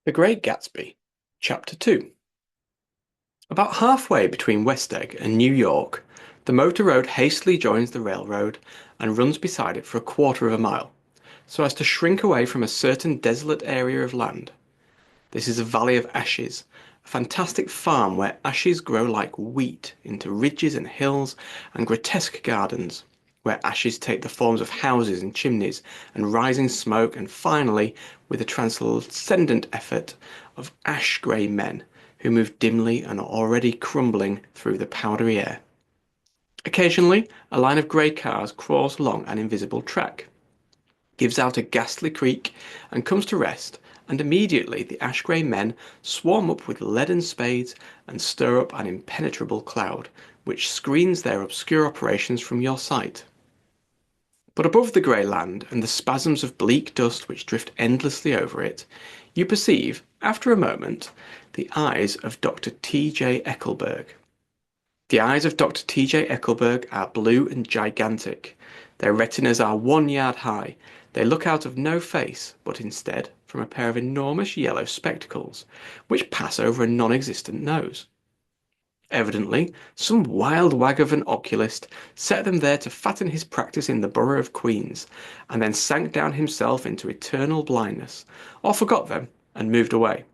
The Great Gatsby, Chapter 2. About halfway between West Egg and New York, the motor road hastily joins the railroad and runs beside it for a quarter of a mile, so as to shrink away from a certain desolate area of land. This is a valley of ashes, a fantastic farm where ashes grow like wheat into ridges and hills and grotesque gardens, where ashes take the forms of houses and chimneys and rising smoke, and finally, with a transcendent effort, of ash-grey men who move dimly and are already crumbling through the powdery air. Occasionally, a line of grey cars crawls along an invisible track, gives out a ghastly creak, and comes to rest, and immediately the ash-grey men swarm up with leaden spades and stir up an impenetrable cloud, which screens their obscure operations from your sight. But above the grey land and the spasms of bleak dust which drift endlessly over it, you perceive, after a moment, the eyes of Dr. T.J. Eckelberg. The eyes of Dr. T.J. Eckelberg are blue and gigantic. Their retinas are 1 yard high. They look out of no face, but instead from a pair of enormous yellow spectacles, which pass over a non-existent nose. Evidently, some wild wag of an oculist set them there to fatten his practice in the borough of Queens, and then sank down himself into eternal blindness, or forgot them and moved away.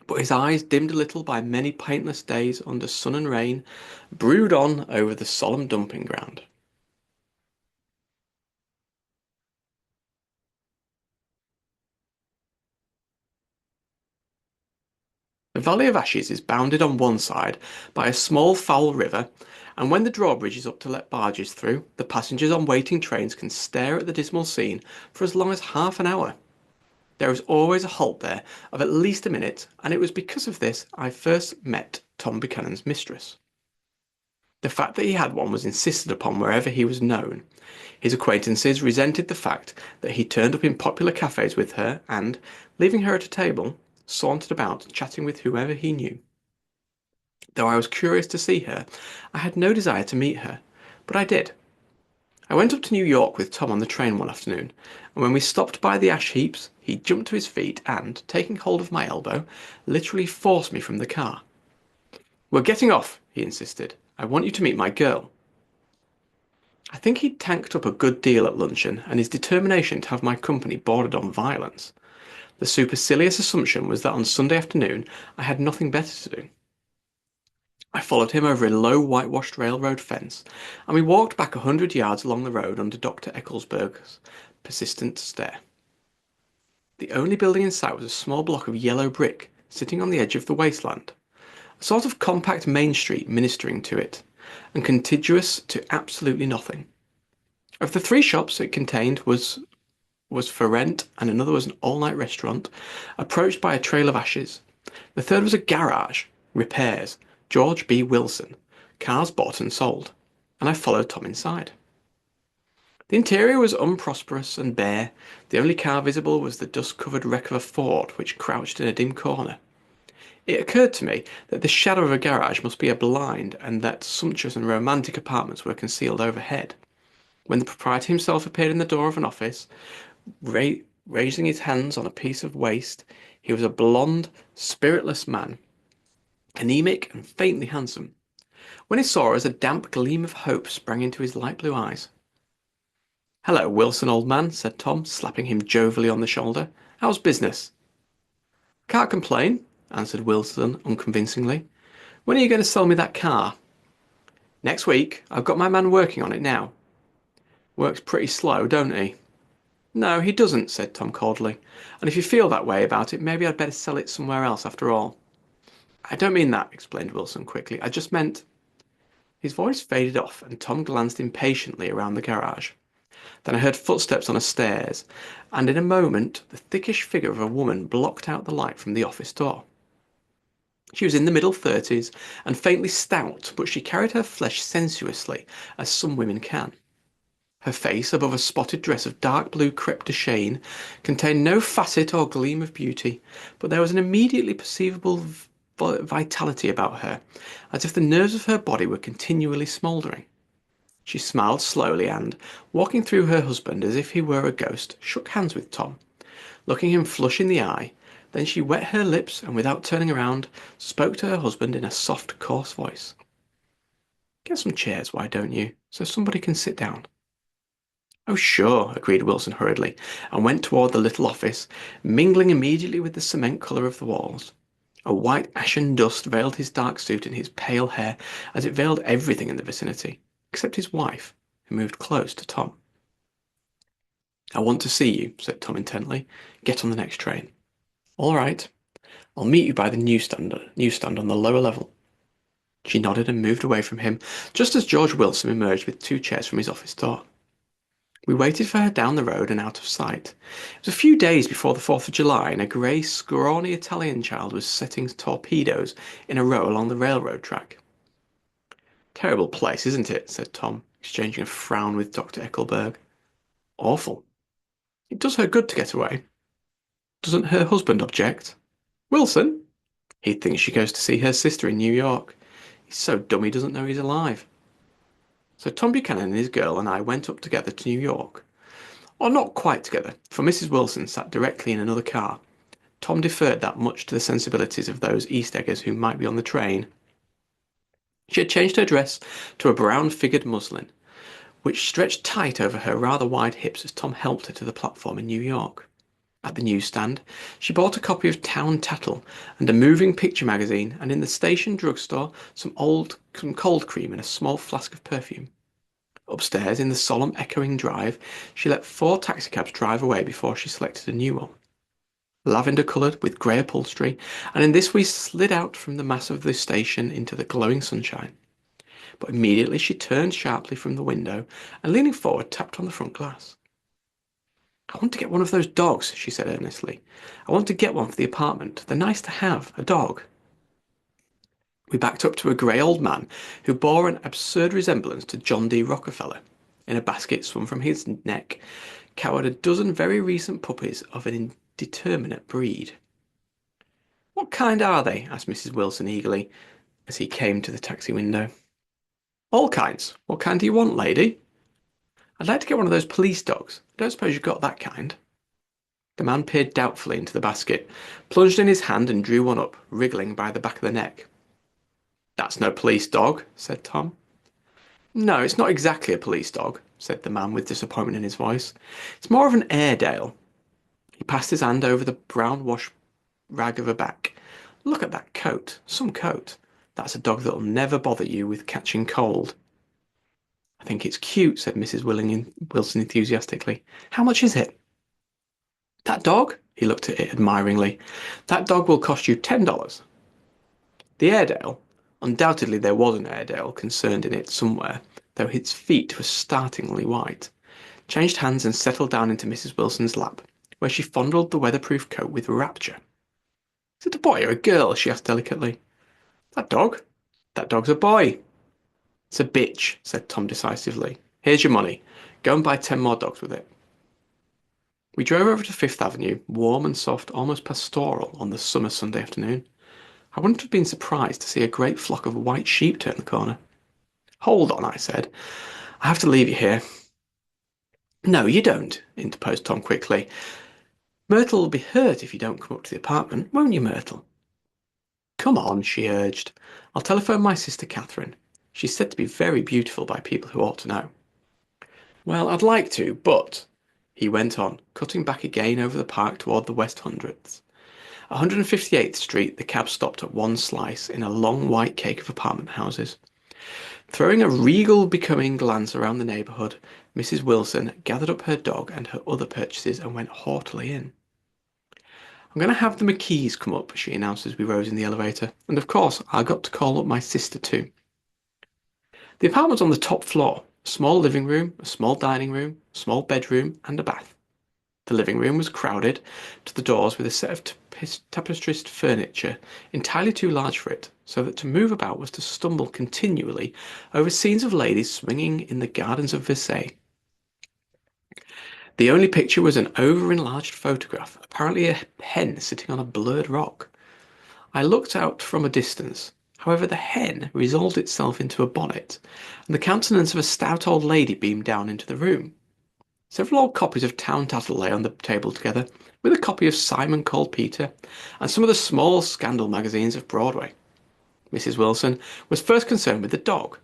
But his eyes, dimmed a little by many paintless days under sun and rain, brood on over the solemn dumping ground. The Valley of Ashes is bounded on one side by a small foul river, and when the drawbridge is up to let barges through, the passengers on waiting trains can stare at the dismal scene for as long as half an hour. There is always a halt there of at least a minute, and it was because of this I first met Tom Buchanan's mistress. The fact that he had one was insisted upon wherever he was known. His acquaintances resented the fact that he turned up in popular cafes with her and, leaving her at a table, sauntered about chatting with whoever he knew. Though I was curious to see her, I had no desire to meet her, but I did. I went up to New York with Tom on the train one afternoon, and when we stopped by the ash heaps, he jumped to his feet and, taking hold of my elbow, literally forced me from the car. "We're getting off," he insisted. "I want you to meet my girl." I think he'd tanked up a good deal at luncheon, and his determination to have my company bordered on violence. The supercilious assumption was that on Sunday afternoon I had nothing better to do. I followed him over a low whitewashed railroad fence, and we walked back 100 yards along the road under Dr. Ecklesberg's persistent stare. The only building in sight was a small block of yellow brick sitting on the edge of the wasteland, a sort of compact main street ministering to it, and contiguous to absolutely nothing. Of the three shops it contained was for rent, and another was an all-night restaurant, approached by a trail of ashes. The third was a garage, repairs, George B. Wilson, cars bought and sold, and I followed Tom inside. The interior was unprosperous and bare. The only car visible was the dust-covered wreck of a Ford which crouched in a dim corner. It occurred to me that the shadow of a garage must be a blind, and that sumptuous and romantic apartments were concealed overhead. When the proprietor himself appeared in the door of an office, raising his hands on a piece of waste, he was a blond, spiritless man, anemic and faintly handsome. When he saw us, a damp gleam of hope sprang into his light blue eyes. "Hello, Wilson, old man," said Tom, slapping him jovially on the shoulder. "How's business?" "Can't complain," answered Wilson unconvincingly. "When are you going to sell me that car?" "Next week. I've got my man working on it now." "Works pretty slow, don't he?" "No, he doesn't," said Tom coldly. "And if you feel that way about it, maybe I'd better sell it somewhere else after all." "I don't mean that," explained Wilson quickly. "I just meant—" His voice faded off, and Tom glanced impatiently around the garage. Then I heard footsteps on the stairs, and in a moment the thickish figure of a woman blocked out the light from the office door. She was in the middle 30s and faintly stout, but she carried her flesh sensuously, as some women can. Her face, above a spotted dress of dark blue crêpe de chine, contained no facet or gleam of beauty, but there was an immediately perceivable vitality about her, as if the nerves of her body were continually smouldering. She smiled slowly and, walking through her husband as if he were a ghost, shook hands with Tom, looking him flush in the eye, Then she wet her lips and, without turning around, spoke to her husband in a soft, coarse voice. "Get some chairs, why don't you, so somebody can sit down?" "Oh, sure," agreed Wilson hurriedly, and went toward the little office, mingling immediately with the cement colour of the walls. A white ashen dust veiled his dark suit and his pale hair, as it veiled everything in the vicinity, except his wife, who moved close to Tom. "I want to see you," said Tom intently. "Get on the next train." "All right. I'll meet you by the newsstand on the lower level." She nodded and moved away from him, just as George Wilson emerged with 2 chairs from his office door. We waited for her down the road and out of sight. It was a few days before the 4th of July, and a grey, scrawny Italian child was setting torpedoes in a row along the railroad track. "Terrible place, isn't it?" said Tom, exchanging a frown with Dr. Eckelberg. "Awful. It does her good to get away." "Doesn't her husband object?" "Wilson? He thinks she goes to see her sister in New York. He's so dumb he doesn't know he's alive." So Tom Buchanan and his girl and I went up together to New York. Or not quite together, for Mrs. Wilson sat directly in another car. Tom deferred that much to the sensibilities of those East Eggers who might be on the train. She had changed her dress to a brown-figured muslin, which stretched tight over her rather wide hips as Tom helped her to the platform in New York. At the newsstand, she bought a copy of Town Tattle and a moving picture magazine, and in the station drugstore some cold cream and a small flask of perfume. Upstairs, in the solemn echoing drive, she let 4 taxicabs drive away before she selected a new one. Lavender-coloured, with grey upholstery, and in this we slid out from the mass of the station into the glowing sunshine. But immediately she turned sharply from the window and, leaning forward, tapped on the front glass. "I want to get one of those dogs," she said earnestly. "I want to get one for the apartment. They're nice to have, a dog." We backed up to a grey old man who bore an absurd resemblance to John D. Rockefeller. In a basket swung from his neck cowered a dozen very recent puppies of an indeterminate breed. "What kind are they?" asked Mrs. Wilson eagerly, as he came to the taxi window. "All kinds. What kind do you want, lady?" "I'd like to get one of those police dogs. I don't suppose you've got that kind." The man peered doubtfully into the basket, plunged in his hand and drew one up, wriggling by the back of the neck. "That's no police dog," said Tom. "No, it's not exactly a police dog," said the man with disappointment in his voice. "It's more of an Airedale." He passed his hand over the brown wash rag of a back. "Look at that coat. Some coat. That's a dog that'll never bother you with catching cold." "I think it's cute," said Mrs. Wilson enthusiastically. "How much is it?" "That dog?" He looked at it admiringly. "That dog will cost you $10. The Airedale, undoubtedly there was an Airedale concerned in it somewhere, though its feet were startlingly white, changed hands and settled down into Mrs. Wilson's lap, where she fondled the weatherproof coat with rapture. "Is it a boy or a girl?" she asked delicately. "That dog? That dog's a boy." "It's a bitch," said Tom decisively. "Here's your money. Go and buy 10 more dogs with it." We drove over to Fifth Avenue, warm and soft, almost pastoral, on the summer Sunday afternoon. I wouldn't have been surprised to see a great flock of white sheep turn the corner. "Hold on," I said. "I have to leave you here." "No, you don't," interposed Tom quickly. "Myrtle will be hurt if you don't come up to the apartment, won't you, Myrtle?" "Come on," she urged. "I'll telephone my sister Catherine. She's said to be very beautiful by people who ought to know." "Well, I'd like to, but—" he went on, cutting back again over the park toward the West Hundredths. 158th Street, the cab stopped at one slice in a long white cake of apartment houses. Throwing a regal becoming glance around the neighbourhood, Mrs. Wilson gathered up her dog and her other purchases and went haughtily in. "I'm going to have the McKees come up," she announced as we rose in the elevator. "And of course I got to call up my sister too." The apartment was on the top floor. A small living room, a small dining room, a small bedroom and a bath. The living room was crowded to the doors with a set of tapestry furniture entirely too large for it, so that to move about was to stumble continually over scenes of ladies swinging in the gardens of Versailles. The only picture was an over-enlarged photograph, apparently a hen sitting on a blurred rock. I looked out from a distance. However, the hen resolved itself into a bonnet, and the countenance of a stout old lady beamed down into the room. Several old copies of Town Tattle lay on the table together, with a copy of Simon Called Peter and some of the small scandal magazines of Broadway. Mrs. Wilson was first concerned with the dog.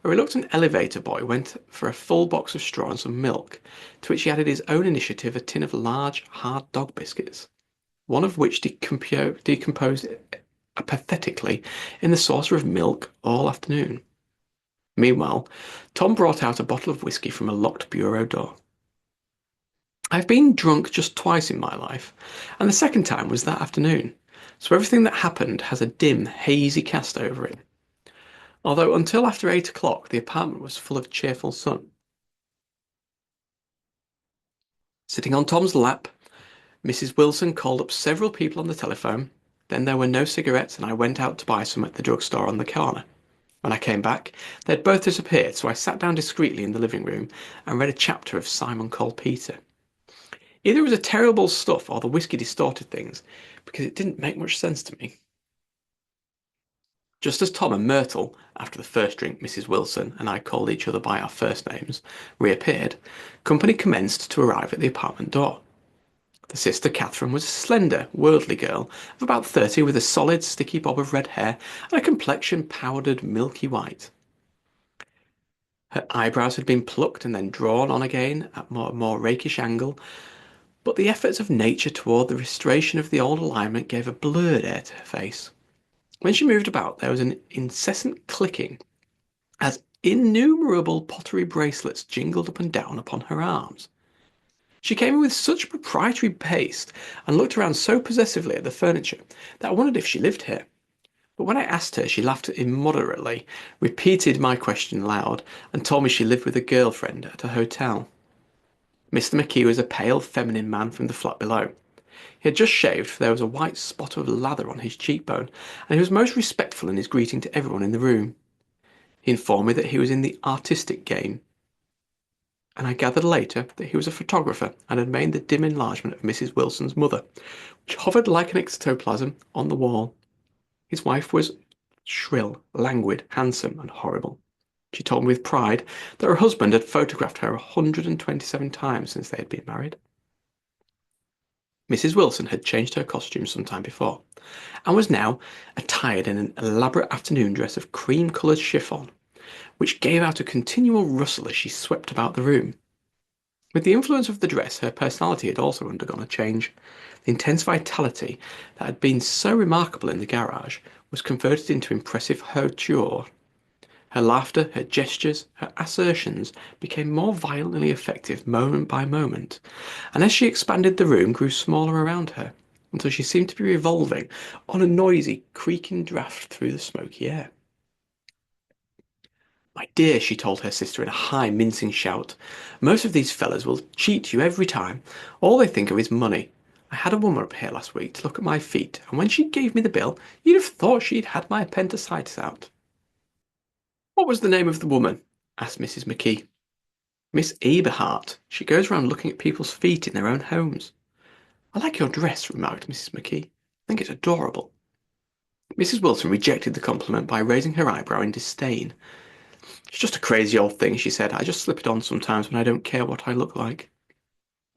A reluctant elevator boy went for a full box of straw and some milk, to which he added his own initiative a tin of large, hard dog biscuits, one of which decomposed pathetically in the saucer of milk all afternoon. Meanwhile, Tom brought out a bottle of whisky from a locked bureau door. I've been drunk just twice in my life, and the second time was that afternoon, so everything that happened has a dim, hazy cast over it. Although until after 8 o'clock the apartment was full of cheerful sun. Sitting on Tom's lap, Mrs. Wilson called up several people on the telephone. Then there were no cigarettes, and I went out to buy some at the drugstore on the corner. When I came back, they'd both disappeared, so I sat down discreetly in the living room and read a chapter of Simon Called Peter. Either it was a terrible stuff or the whisky distorted things, because it didn't make much sense to me. Just as Tom and Myrtle, after the first drink Mrs. Wilson and I called each other by our first names, reappeared, company commenced to arrive at the apartment door. The sister Catherine was a slender, worldly girl of about 30 with a solid, sticky bob of red hair and a complexion powdered milky white. Her eyebrows had been plucked and then drawn on again at a more rakish angle, but the efforts of nature toward the restoration of the old alignment gave a blurred air to her face. When she moved about, there was an incessant clicking as innumerable pottery bracelets jingled up and down upon her arms. She came in with such proprietary pace and looked around so possessively at the furniture that I wondered if she lived here. But when I asked her, she laughed immoderately, repeated my question aloud, and told me she lived with a girlfriend at a hotel. Mr. McKee was a pale, feminine man from the flat below. He had just shaved, for there was a white spot of lather on his cheekbone, and he was most respectful in his greeting to everyone in the room. He informed me that he was in the artistic game, and I gathered later that he was a photographer and had made the dim enlargement of Mrs. Wilson's mother, which hovered like an ectoplasm on the wall. His wife was shrill, languid, handsome, and horrible. She told me with pride that her husband had photographed her 127 times since they had been married. Mrs. Wilson had changed her costume some time before, and was now attired in an elaborate afternoon dress of cream-coloured chiffon, which gave out a continual rustle as she swept about the room. With the influence of the dress, her personality had also undergone a change. The intense vitality that had been so remarkable in the garage was converted into impressive hauteur. Her laughter, her gestures, her assertions became more violently effective moment by moment, and as she expanded the room grew smaller around her, until she seemed to be revolving on a noisy, creaking draught through the smoky air. My dear, she told her sister in a high, mincing shout, most of these fellows will cheat you every time. All they think of is money. I had a woman up here last week to look at my feet, and when she gave me the bill, you'd have thought she'd had my appendicitis out. What was the name of the woman? Asked Mrs. McKee. Miss Eberhardt. She goes round looking at people's feet in their own homes. I like your dress, remarked Mrs. McKee. I think it's adorable. Mrs. Wilson rejected the compliment by raising her eyebrow in disdain. It's just a crazy old thing, she said. I just slip it on sometimes when I don't care what I look like.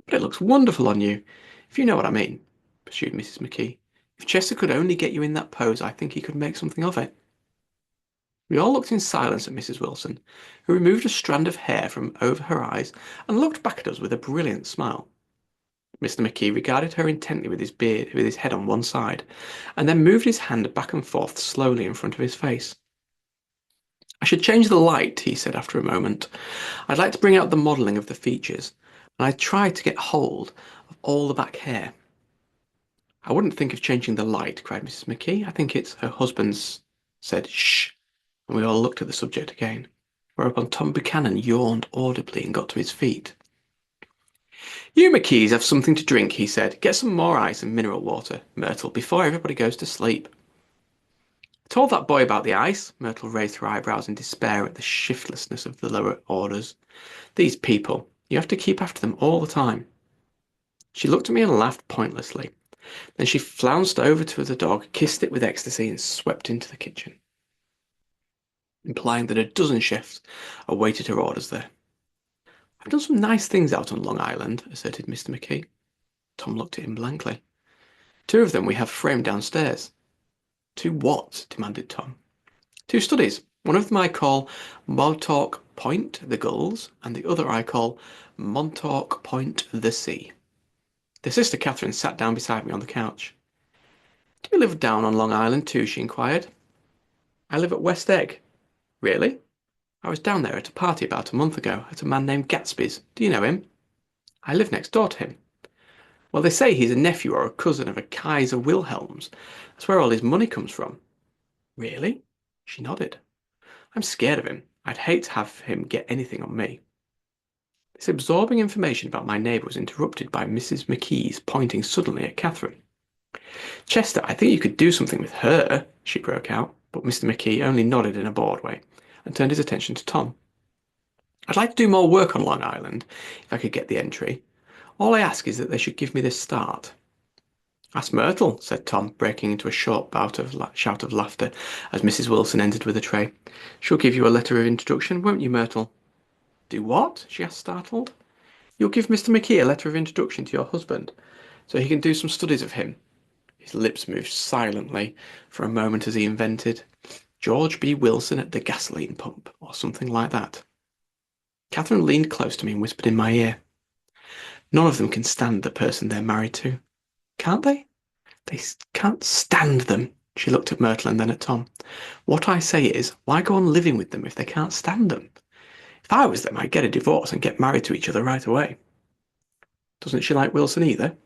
But it looks wonderful on you, if you know what I mean, pursued Mrs. McKee. If Chester could only get you in that pose, I think he could make something of it. We all looked in silence at Mrs. Wilson, who removed a strand of hair from over her eyes and looked back at us with a brilliant smile. Mr. McKee regarded her intently with his head on one side, and then moved his hand back and forth slowly in front of his face. I should change the light, he said after a moment. I'd like to bring out the modelling of the features, and I tried to get hold of all the back hair. I wouldn't think of changing the light, cried Mrs. McKee. I think it's her husband's, said shh, and we all looked at the subject again, whereupon Tom Buchanan yawned audibly and got to his feet. You McKees have something to drink, he said. Get some more ice and mineral water, Myrtle, before everybody goes to sleep. I told that boy about the ice. Myrtle raised her eyebrows in despair at the shiftlessness of the lower orders. These people, you have to keep after them all the time. She looked at me and laughed pointlessly. Then she flounced over to the dog, kissed it with ecstasy, and swept into the kitchen, implying that a dozen chefs awaited her orders there. I've done some nice things out on Long Island, asserted Mr. McKee. Tom looked at him blankly. Two of them we have framed downstairs. Two what? Demanded Tom. Two studies. One of them I call Montauk Point, the gulls, and the other I call Montauk Point, the sea. The sister Catherine sat down beside me on the couch. Do you live down on Long Island too? She inquired. I live at West Egg. Really? I was down there at a party about a month ago at a man named Gatsby's. Do you know him? I live next door to him. Well, they say he's a nephew or a cousin of a Kaiser Wilhelm's. That's where all his money comes from. Really? She nodded. I'm scared of him. I'd hate to have him get anything on me. This absorbing information about my neighbour was interrupted by Mrs. McKee's pointing suddenly at Catherine. Chester, I think you could do something with her, she broke out, but Mr. McKee only nodded in a bored way and turned his attention to Tom. I'd like to do more work on Long Island, if I could get the entry. All I ask is that they should give me this start. Ask Myrtle, said Tom, breaking into a short shout of laughter as Mrs. Wilson entered with a tray. She'll give you a letter of introduction, won't you, Myrtle? Do what? She asked, startled. You'll give Mr. McKee a letter of introduction to your husband, so he can do some studies of him. His lips moved silently for a moment as he invented George B. Wilson at the gasoline pump, or something like that. Catherine leaned close to me and whispered in my ear. None of them can stand the person they're married to. Can't they? They can't stand them. She looked at Myrtle and then at Tom. What I say is, why go on living with them if they can't stand them? If I was them, I'd get a divorce and get married to each other right away. Doesn't she like Wilson either?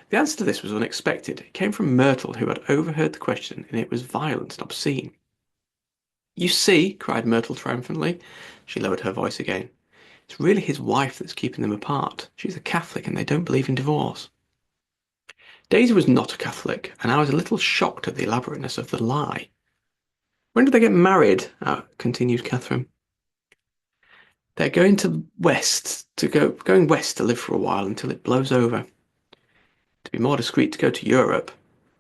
The answer to this was unexpected. It came from Myrtle, who had overheard the question, and it was violent and obscene. You see, cried Myrtle triumphantly. She lowered her voice again. It's really his wife that's keeping them apart. She's a Catholic, and they don't believe in divorce. Daisy was not a Catholic, and I was a little shocked at the elaborateness of the lie. When did they get married? Continued Catherine. They're going west to live for a while until it blows over. To be more discreet, to go to Europe.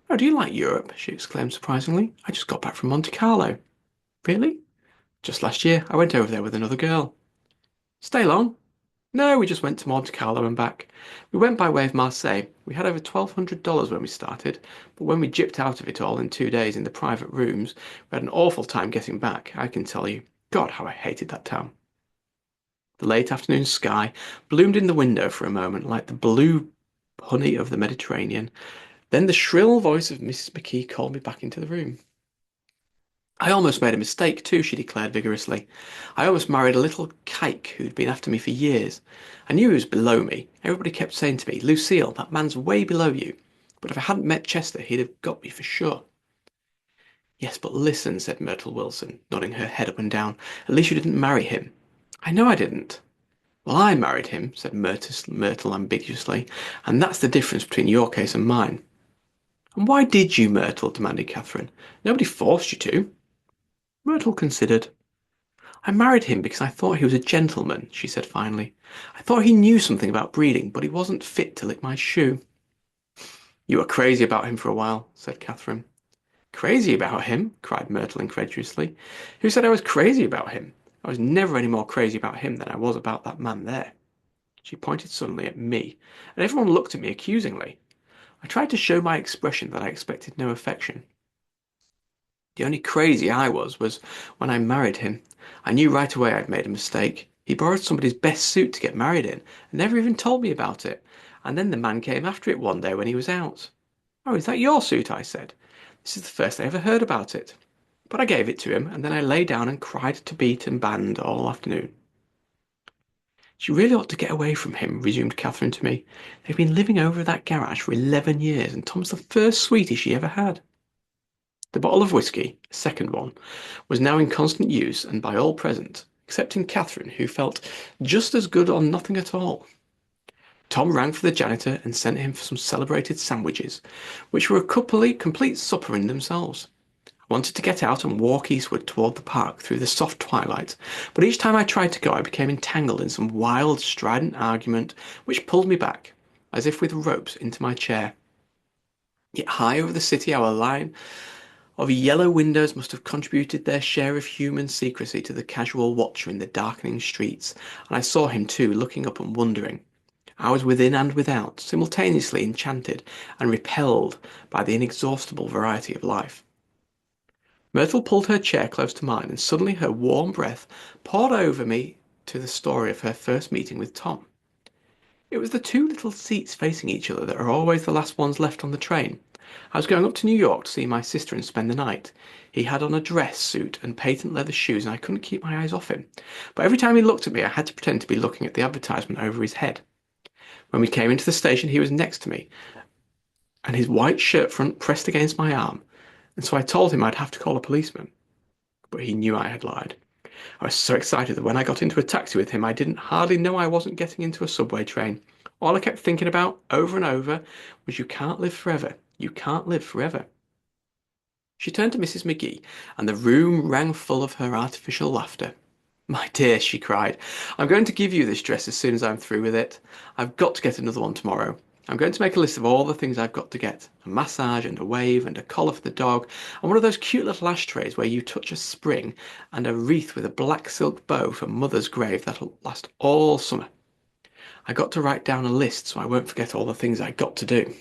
Oh, do you like Europe? She exclaimed surprisingly. I just got back from Monte Carlo. Really? Just last year. I went over there with another girl. Stay long? No, we just went to Monte Carlo and back. We went by way of Marseille. We had over $1,200 when we started, but when we gypped out of it all in 2 days in the private rooms, we had an awful time getting back, I can tell you. God, how I hated that town. The late afternoon sky bloomed in the window for a moment like the blue honey of the Mediterranean. Then the shrill voice of Mrs. McKee called me back into the room. I almost made a mistake too, she declared vigorously. I almost married a little kike who'd been after me for years. I knew he was below me. Everybody kept saying to me, Lucille, that man's way below you. But if I hadn't met Chester, he'd have got me for sure. Yes, but listen, said Myrtle Wilson, nodding her head up and down. At least you didn't marry him. I know I didn't. Well, I married him, said Myrtle ambiguously, and that's the difference between your case and mine. And why did you, Myrtle? Demanded Catherine. Nobody forced you to. Myrtle considered. I married him because I thought he was a gentleman, she said finally. I thought he knew something about breeding, but he wasn't fit to lick my shoe. You were crazy about him for a while, said Catherine. Crazy about him? Cried Myrtle incredulously. Who said I was crazy about him? I was never any more crazy about him than I was about that man there. She pointed suddenly at me, and everyone looked at me accusingly. I tried to show by expression that I expected no affection. The only crazy I was when I married him. I knew right away I'd made a mistake. He borrowed somebody's best suit to get married in, and never even told me about it. And then the man came after it one day when he was out. Oh, is that your suit? I said. This is the first I ever heard about it. But I gave it to him, and then I lay down and cried to beat and band all afternoon. She really ought to get away from him, resumed Catherine to me. They've been living over at that garage for 11 years, and Tom's the first sweetie she ever had. The bottle of whisky, a second one, was now in constant use and by all present, excepting Catherine, who felt just as good on nothing at all. Tom rang for the janitor and sent him for some celebrated sandwiches, which were a complete supper in themselves. I wanted to get out and walk eastward toward the park through the soft twilight, but each time I tried to go I became entangled in some wild, strident argument which pulled me back, as if with ropes, into my chair. Yet high over the city our line of yellow windows must have contributed their share of human secrecy to the casual watcher in the darkening streets, and I saw him too, looking up and wondering. I was within and without, simultaneously enchanted and repelled by the inexhaustible variety of life. Myrtle pulled her chair close to mine, and suddenly her warm breath poured over me to the story of her first meeting with Tom. It was the two little seats facing each other that are always the last ones left on the train. I was going up to New York to see my sister and spend the night. He had on a dress suit and patent leather shoes, and I couldn't keep my eyes off him. But every time he looked at me, I had to pretend to be looking at the advertisement over his head. When we came into the station, he was next to me, and his white shirt front pressed against my arm, and so I told him I'd have to call a policeman. But he knew I had lied. I was so excited that when I got into a taxi with him, I didn't hardly know I wasn't getting into a subway train. All I kept thinking about over and over was, you can't live forever. You can't live forever. She turned to Mrs. McGee, and the room rang full of her artificial laughter. My dear, she cried, I'm going to give you this dress as soon as I'm through with it. I've got to get another one tomorrow. I'm going to make a list of all the things I've got to get. A massage and a wave and a collar for the dog and one of those cute little ashtrays where you touch a spring and a wreath with a black silk bow for Mother's grave that'll last all summer. I got to write down a list so I won't forget all the things I got to do.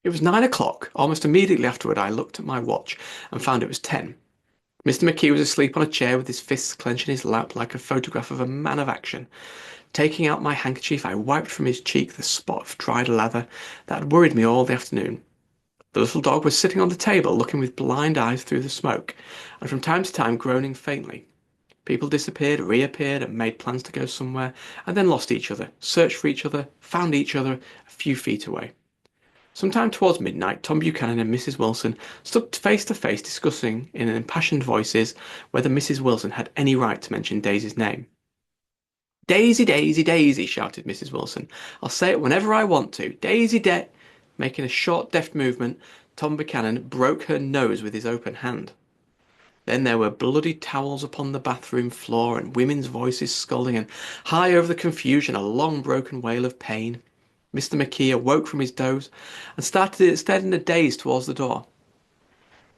It was 9 o'clock. Almost immediately afterward, I looked at my watch and found it was 10. Mr. McKee was asleep on a chair with his fists clenched in his lap like a photograph of a man of action. Taking out my handkerchief, I wiped from his cheek the spot of dried lather that had worried me all the afternoon. The little dog was sitting on the table, looking with blind eyes through the smoke, and from time to time groaning faintly. People disappeared, reappeared, and made plans to go somewhere, and then lost each other, searched for each other, found each other a few feet away. Sometime towards midnight, Tom Buchanan and Mrs. Wilson stood face to face discussing in impassioned voices whether Mrs. Wilson had any right to mention Daisy's name. Daisy, Daisy, Daisy, shouted Mrs. Wilson. I'll say it whenever I want to. Daisy, Making a short, deft movement, Tom Buchanan broke her nose with his open hand. Then there were bloody towels upon the bathroom floor and women's voices scolding, and high over the confusion a long broken wail of pain. Mr. McKee awoke from his doze and stared in a daze towards the door.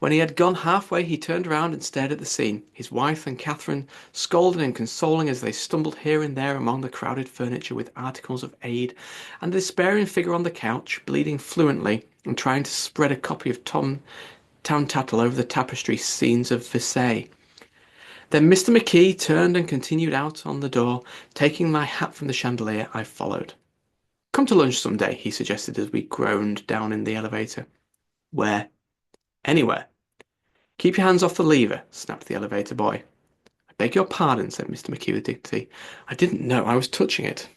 When he had gone halfway, he turned round and stared at the scene, his wife and Catherine scolding and consoling as they stumbled here and there among the crowded furniture with articles of aid, and the despairing figure on the couch, bleeding fluently and trying to spread a copy of Town Tattle over the tapestry scenes of Versailles. Then Mr. McKee turned and continued out on the door. Taking my hat from the chandelier, I followed. Come to lunch some day, he suggested as we groaned down in the elevator. Where? Anywhere. Keep your hands off the lever, snapped the elevator boy. I beg your pardon, said Mr. McKee with dignity. I didn't know I was touching it.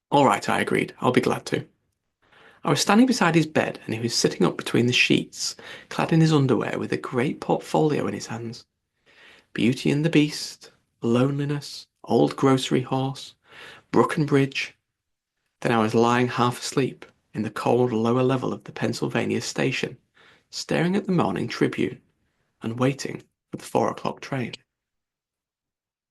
All right, I agreed. I'll be glad to. I was standing beside his bed, and he was sitting up between the sheets, clad in his underwear, with a great portfolio in his hands. Beauty and the Beast, Loneliness, Old Grocery Horse, Brook and Bridge. Then I was lying half asleep in the cold lower level of the Pennsylvania station, staring at the morning Tribune and waiting for the 4 o'clock train.